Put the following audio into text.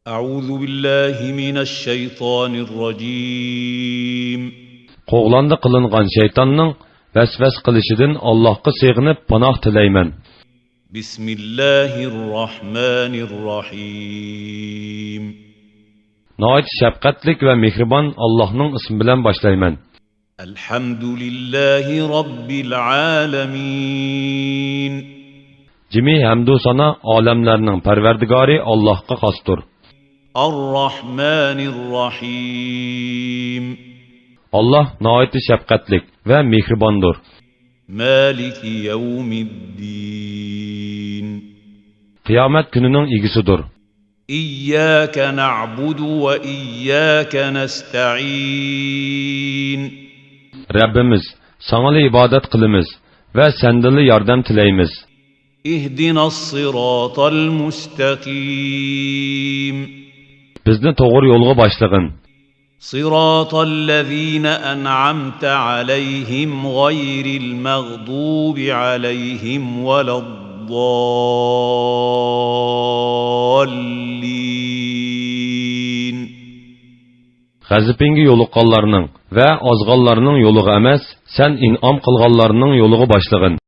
أعوذ بالله من الشيطان الرجيم. Qo'g'landi qilingan shaytonning vasvas qilishidan Allohga sig'inib panoh tilayman. بسم الله الرحمن الرحيم. Nihoyat shafqatlik va mehribon Allohning ismi bilan boshlayman. الحمد لله رب العالمين. Jimi hamdu sana olamlarning parvardigori Allohga xosdir. الرحمن الرحيم. Allah nihoyat shafqatlik va mehribondir. مالك يوم الدين. Qiyomat kunining egisidir. إياك نعبد وإياك نستعين. Rabbimiz, sana ibodat qilamiz va sendan yordam tilaymiz. اهدنا الصراط المستقيم. Bizni to'g'ri yo'lga boshlag'in. صراط الذين أنعمت عليهم غير المغضوب عليهم ولا الضالين. G'azabinga yo'liqqanlarning va ozg'anlarning yo'liga emas, sen in'om qilganlarning yo'liga boshlag'in.